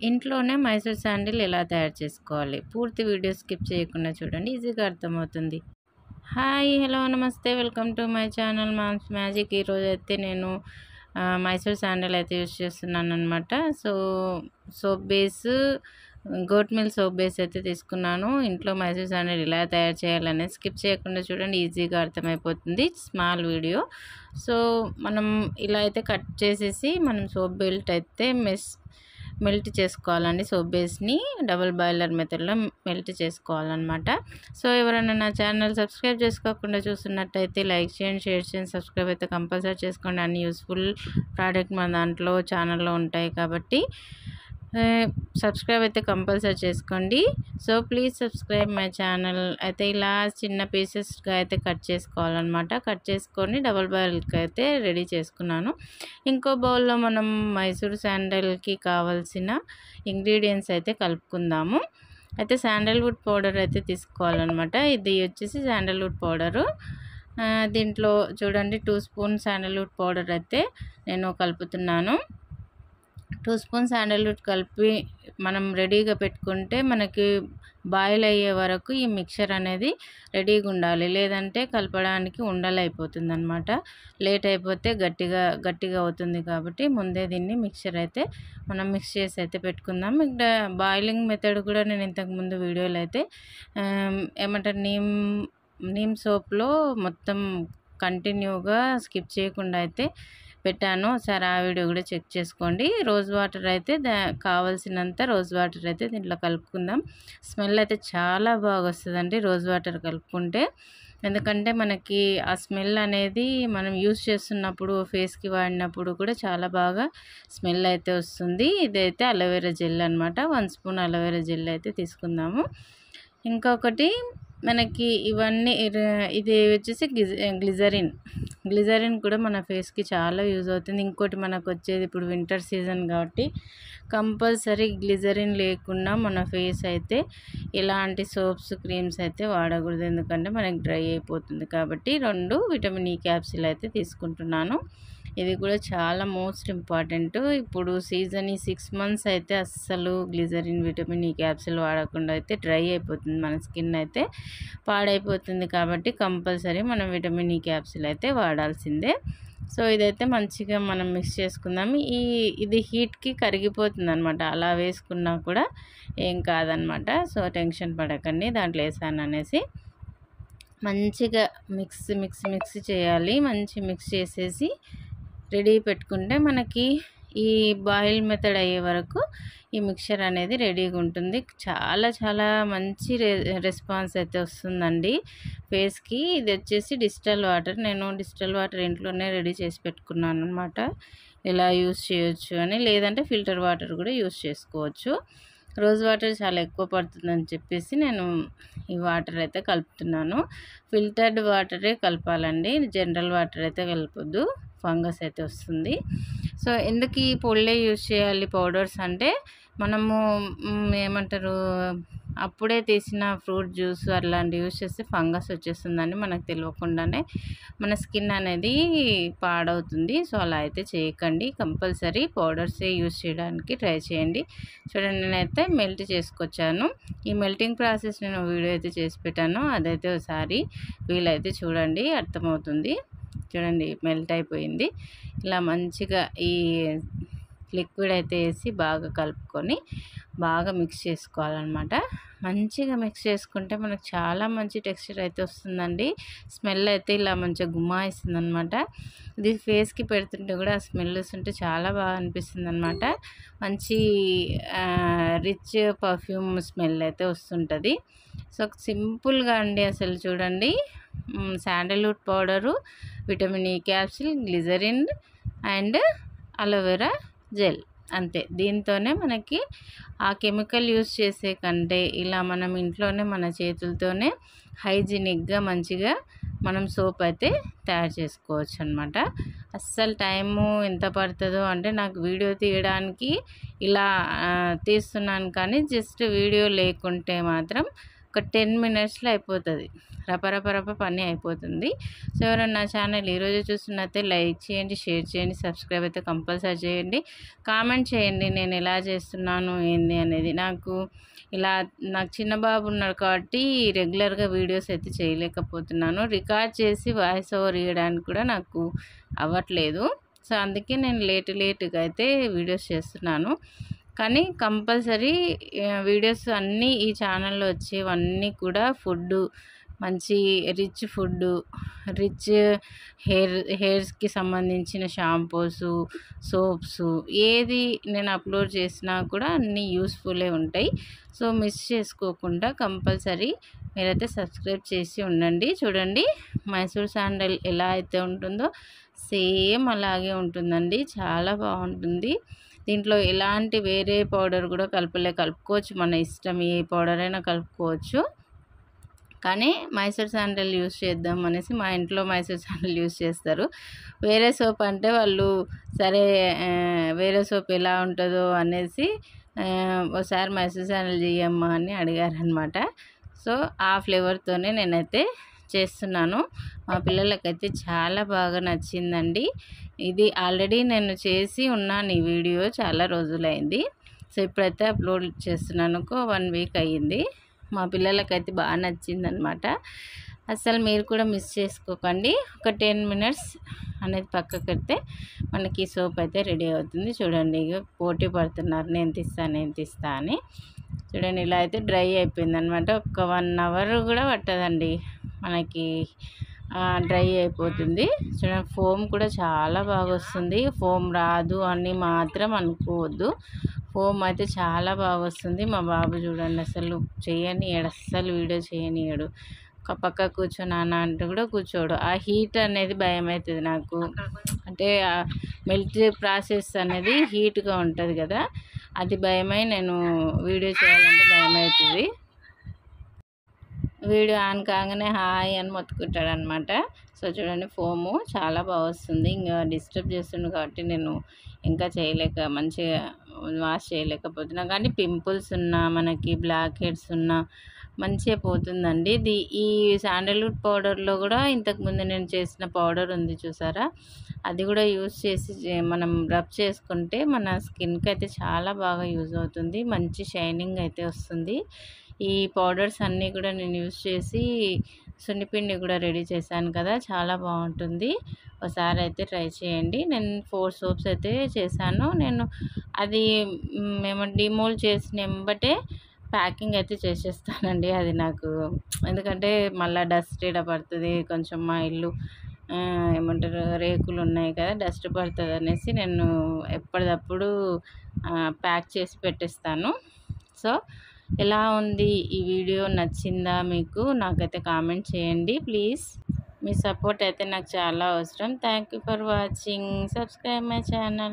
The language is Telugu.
ఇంట్లోనే మైసూర్ శాండిల్ ఎలా తయారు చేసుకోవాలి పూర్తి వీడియో స్కిప్ చేయకుండా చూడండి, ఈజీగా అర్థమవుతుంది. హాయ్, హలో, నమస్తే, welcome to my channel moms magic. ఈరోజు అయితే నేను మైసూర్ శాండిల్ అయితే యూజ్ చేస్తున్నాను అనమాట. Soap base, goat milk soap base అయితే తీసుకున్నాను. ఇంట్లో మైసూర్ శాండిల్ ఎలా తయారు చేయాలనేది స్కిప్ చేయకుండా చూడండి, ఈజీగా అర్థమైపోతుంది. Small video. సో మనం ఇలా అయితే కట్ చేసేసి మనం సోప్ బెల్ట్ అయితే మెల్ట్ చేసుకోవాలండి. సోప్ బేస్ని డబుల్ బాయిలర్ మెథడ్లో మెల్ట్ చేసుకోవాలన్నమాట. సో ఎవరైనా నా ఛానల్ సబ్స్క్రైబ్ చేసుకోకుండా చూస్తున్నట్టయితే లైక్ చేయండి, షేర్ చేయండి, సబ్స్క్రైబ్ అయితే కంపల్సరీ చేసుకోండి. అన్ని యూస్ఫుల్ ప్రోడక్ట్ మన దాంట్లో ఛానల్లో ఉంటాయి కాబట్టి సబ్స్క్రైబ్ అయితే కంపల్సరీ చేసుకోండి. So please subscribe my channel. అయితే ఇలా చిన్న పీసెస్గా అయితే కట్ చేసుకోవాలన్నమాట. కట్ చేసుకొని డబుల్ బాయిల్కి అయితే రెడీ చేసుకున్నాను. ఇంకో బౌల్లో మనం మైసూర్ శాండిల్కి కావాల్సిన ఇంగ్రీడియంట్స్ అయితే కలుపుకుందాము. అయితే శాండల్వుడ్ పౌడర్ అయితే తీసుకోవాలన్నమాట. ఇది వచ్చేసి శాండల్వుడ్ పౌడరు. దీంట్లో చూడండి 2 స్పూన్ శాండల్వుడ్ పౌడర్ అయితే నేను కలుపుతున్నాను. 2 స్పూన్ శాండల్వుడ్ కలిపి మనం రెడీగా పెట్టుకుంటే మనకి బాయిల్ అయ్యే వరకు ఈ మిక్చర్ అనేది రెడీగా ఉండాలి. లేదంటే కలపడానికి ఉండలైపోతుంది అనమాట. లేట్ అయిపోతే గట్టిగా అవుతుంది. కాబట్టి ముందే దీన్ని మిక్చర్ అయితే మనం మిక్స్ చేసి అయితే పెట్టుకుందాం. ఇక్కడ బాయిలింగ్ మెథడ్ కూడా నేను ఇంతకుముందు వీడియోలో అయితే ఏమంటారు నీమ్ సోప్లో మొత్తం కంటిన్యూగా స్కిప్ చేయకుండా అయితే పెట్టాను. ఒకసారి ఆ వీడియో కూడా చెక్ చేసుకోండి. రోజ్ వాటర్ అయితే కావాల్సినంత రోజ్ వాటర్ అయితే దీంట్లో కలుపుకుందాం. స్మెల్ అయితే చాలా బాగా వస్తుందండి రోజ్ వాటర్ కలుపుకుంటే. ఎందుకంటే మనకి ఆ స్మెల్ అనేది మనం యూజ్ చేస్తున్నప్పుడు ఫేస్కి వాడినప్పుడు కూడా చాలా బాగా స్మెల్ అయితే వస్తుంది. ఇదైతే అలోవెరా జెల్ అనమాట. 1 స్పూన్ అలోవెరా జెల్ అయితే తీసుకుందాము. ఇంకొకటి మనకి ఇవన్నీ ఇది వచ్చేసి గ్లిజరిన్ కూడా మన ఫేస్కి చాలా యూజ్ అవుతుంది. ఇంకోటి మనకు వచ్చేది ఇప్పుడు వింటర్ సీజన్ కాబట్టి కంపల్సరీ గ్లిజరిన్ లేకుండా మన ఫేస్ అయితే ఎలాంటి సోప్స్ క్రీమ్స్ అయితే వాడకూడదు. ఎందుకంటే మనకి డ్రై అయిపోతుంది. కాబట్టి 2 విటమిన్ ఈ క్యాప్సిల్ అయితే తీసుకుంటున్నాను. ఇది కూడా చాలా మోస్ట్ ఇంపార్టెంట్. ఇప్పుడు సీజన్ ఈ 6 మంత్స్ అయితే అస్సలు గ్లిజరిన్ విటమిన్ ఈ క్యాప్సిల్ వాడకుండా అయితే డ్రై అయిపోతుంది. మన స్కిన్ అయితే పాడైపోతుంది. కాబట్టి కంపల్సరీ మనం విటమిన్ ఈ క్యాప్సిల్ అయితే వాడాల్సిందే. సో ఇదైతే మంచిగా మనం మిక్స్ చేసుకుందాం. ఇది హీట్కి కరిగిపోతుంది అనమాట. అలా వేసుకున్నా కూడా ఏం కాదనమాట. సో టెన్షన్ పడకండి దాంట్లో వేసాను అనేసి. మంచిగా మిక్స్ చేయాలి. మంచి మిక్స్ చేసేసి రెడీ పెట్టుకుంటే మనకి ఈ బాయిల్ మెథడ్ అయ్యే వరకు ఈ మిక్చర్ అనేది రెడీగా ఉంటుంది. చాలా మంచి రెస్పాన్స్ అయితే వస్తుందండి ఫేస్కి. ఇది వచ్చేసి డిస్టిల్ వాటర్. నేను డిస్టిల్ వాటర్ ఇంట్లోనే రెడీ చేసి పెట్టుకున్నాను అనమాట. ఇలా యూస్ చేయొచ్చు అని, లేదంటే ఫిల్టర్ వాటర్ కూడా యూస్ చేసుకోవచ్చు. రోజ్ వాటర్ చాలా ఎక్కువ పడుతుందని చెప్పేసి నేను ఈ వాటర్ అయితే కలుపుతున్నాను. ఫిల్టర్డ్ వాటరే కలపాలండి, జనరల్ వాటర్ అయితే కలపొద్దు, ఫంగస్ అయితే వస్తుంది. సో ఎందుకు ఈ పొళ్ళే యూజ్ చేయాలి పౌడర్స్ అంటే, మనము ఏమంటారు అప్పుడే తీసిన ఫ్రూట్ జ్యూస్ అట్లాంటివి యూజ్ చేస్తే ఫంగస్ వచ్చేస్తుందని మనకు తెలియకుండానే మన స్కిన్ అనేది పాడవుతుంది. సో అలా అయితే చేయకండి. కంపల్సరీ పౌడర్సే యూజ్ చేయడానికి ట్రై చేయండి. చూడండి, నేనైతే మెల్ట్ చేసుకొచ్చాను. ఈ మెల్టింగ్ ప్రాసెస్ నేను వీడియో అయితే చేసి పెట్టాను. అదైతే ఒకసారి వీలైతే చూడండి, అర్థమవుతుంది. చూడండి, మెల్ట్ అయిపోయింది. ఇలా మంచిగా ఈ లిక్విడ్ అయితే వేసి బాగా కలుపుకొని బాగా మిక్స్ చేసుకోవాలన్నమాట. మంచిగా మిక్స్ చేసుకుంటే మనకు చాలా మంచి టెక్స్చర్ అయితే వస్తుందండి. స్మెల్ అయితే ఇలా మంచిగా గుమ్మాయిస్తుంది అనమాట. ఇది ఫేస్కి పెడుతుంటే కూడా ఆ స్మెల్ వస్తుంటే చాలా బాగా అనిపిస్తుంది అనమాట. మంచి రిచ్ పర్ఫ్యూమ్ స్మెల్ అయితే వస్తుంటుంది. సో సింపుల్గా అండి అసలు చూడండి, sandalwood powder, vitamin E capsule, glycerin and aloe vera gel, అంతే. దీంతోనే మనకి ఆ కెమికల్ యూస్ చేసే కంటే ఇలా మనం ఇంట్లోనే మన చేతులతోనే హైజీనిక్గా మంచిగా మనం సోప్ అయితే తయారు చేసుకోవచ్చు అనమాట. అస్సలు టైము ఎంత పడుతుందో అంటే, నాకు వీడియో తీయడానికి ఇలా తీస్తున్నాను, కానీ జస్ట్ వీడియో లేకుంటే మాత్రం ఒక 10 మినిట్స్లో అయిపోతుంది, రప పని అయిపోతుంది. సో ఎవరైనా నా ఛానల్ ఈరోజు చూస్తున్నట్లయితే లైక్ చేయండి, షేర్ చేయండి, సబ్స్క్రైబ్ అయితే కంపల్సరీ చేయండి, కామెంట్ చేయండి నేను ఎలా చేస్తున్నాను ఏంది అనేది. నాకు చిన్న బాబు ఉన్నాడు కాబట్టి రెగ్యులర్గా వీడియోస్ అయితే చేయలేకపోతున్నాను, రికార్డ్ చేసి వాయిస్ ఓవర్ ఇవ్వడానికి కూడా నాకు అవ్వట్లేదు. సో అందుకే నేను లేటుగా అయితే వీడియోస్ చేస్తున్నాను. కానీ కంపల్సరీ వీడియోస్ అన్నీ ఈ ఛానల్లో వచ్చేవన్నీ కూడా ఫుడ్డు, మంచి రిచ్ ఫుడ్డు, రిచ్ హెయిర్స్కి సంబంధించిన షాంపూసు, సోప్స్ ఏది నేను అప్లోడ్ చేసినా కూడా అన్నీ యూస్ఫుల్లే ఉంటాయి. సో మిస్ చేసుకోకుండా కంపల్సరీ మీరైతే సబ్స్క్రైబ్ చేసి ఉండండి. చూడండి మైసూర్ శాండల్ ఎలా అయితే ఉంటుందో సేమ్ అలాగే ఉంటుందండి, చాలా బాగుంటుంది. దీంట్లో ఎలాంటి వేరే పౌడర్ కూడా కలుపుకోవచ్చు, మన ఇష్టం, ఏ పౌడర్ అయినా కలుపుకోవచ్చు. కానీ మైసూర్ శాండల్ యూస్ చేద్దాం అనేసి మా ఇంట్లో మైసూర్ శాండల్ యూస్ చేస్తారు. వేరే సోప్ అంటే వాళ్ళు సరే వేరే సోప్ ఎలా ఉంటుందో అనేసి ఒకసారి మైసూర్ శాండల్ చేయమ్మా అని అడిగారనమాట. సో ఆ ఫ్లేవర్తోనే నేనైతే చేస్తున్నాను. మా పిల్లలకైతే చాలా బాగా నచ్చిందండి. ఇది ఆల్రెడీ నేను చేసి ఉన్నాను, ఈ వీడియో చాలా రోజులైంది. సో ఇప్పుడైతే అప్లోడ్ చేస్తున్నాను, 1 వీక్ అయ్యింది. మా పిల్లలకైతే బాగా నచ్చిందనమాట. అసలు మీరు కూడా మిస్ చేసుకోకండి. ఒక 10 మినిట్స్ అనేది పక్కకు పెడితే మనకి సోప్ అయితే రెడీ అవుతుంది. చూడండి ఇక పోటీ పడుతున్నారు, నేను తీస్తా అని. చూడండి ఇలా అయితే డ్రై అయిపోయిందనమాట. ఒక 1 అవర్ కూడా పట్టదండి మనకి డ్రై అయిపోతుంది. చూడండి ఫోమ్ కూడా చాలా బాగా వస్తుంది. ఫోమ్ రాదు అని మాత్రం అనుకోవద్దు, ఫోమ్ అయితే చాలా బాగా వస్తుంది. మా బాబు చూడండి అసలు అస్సలు వీడియో చేయనీయడు. ఒక పక్క కూర్చో నాన్న అంటే కూడా కూర్చోడు. ఆ హీట్ అనేది భయం అవుతుంది నాకు, అంటే మెల్ట్ ప్రాసెస్ అనేది హీట్గా ఉంటుంది కదా, అది భయమై నేను వీడియో చేయాలంటే భయం అవుతుంది. వీడియో ఆన్ కాగానే హాయ్ అని మొత్తుకుంటాడు అనమాట. సో చూడండి ఫోము చాలా బాగా వస్తుంది. ఇంకా డిస్టర్బ్ చేస్తుండు కాబట్టి నేను ఇంకా మంచిగా వాష్ చేయలేకపోతున్నా. కానీ పింపుల్స్ ఉన్నా, మనకి బ్లాక్ హెడ్స్ ఉన్నా మంచిగా పోతుందండి. ఈ శాండల్వుడ్ పౌడర్లో కూడా ఇంతకుముందు నేను చేసిన పౌడర్ ఉంది చూసారా, అది కూడా యూస్ చేసి మనం రబ్ చేసుకుంటే మన స్కిన్కి అయితే చాలా బాగా యూజ్ అవుతుంది, మంచి షైనింగ్ అయితే వస్తుంది. ఈ పౌడర్స్ అన్నీ కూడా నేను యూస్ చేసి సున్నిపిండి కూడా రెడీ చేశాను కదా, చాలా బాగుంటుంది. ఒకసారి అయితే ట్రై చేయండి. నేను 4 సోప్స్ అయితే చేశాను. నేను అది మేము డిమోల్డ్ చేసిన వెంబటే ప్యాకింగ్ అయితే చేసేస్తానండి. అది నాకు ఎందుకంటే మళ్ళీ డస్ట్ ఈడ పడుతుంది, కొంచెం మా ఇల్లు ఏమంటారు రేకులు ఉన్నాయి కదా, డస్ట్ పడుతుంది అనేసి నేను ఎప్పటికప్పుడు ప్యాక్ చేసి పెట్టేస్తాను. సో ఎలా ఉంది ఈ వీడియో, నచ్చిందా మీకు? నాకైతే కామెంట్ చేయండి ప్లీజ్. మీ సపోర్ట్ అయితే నాకు చాలా అవసరం. Thank you for watching. Subscribe my channel.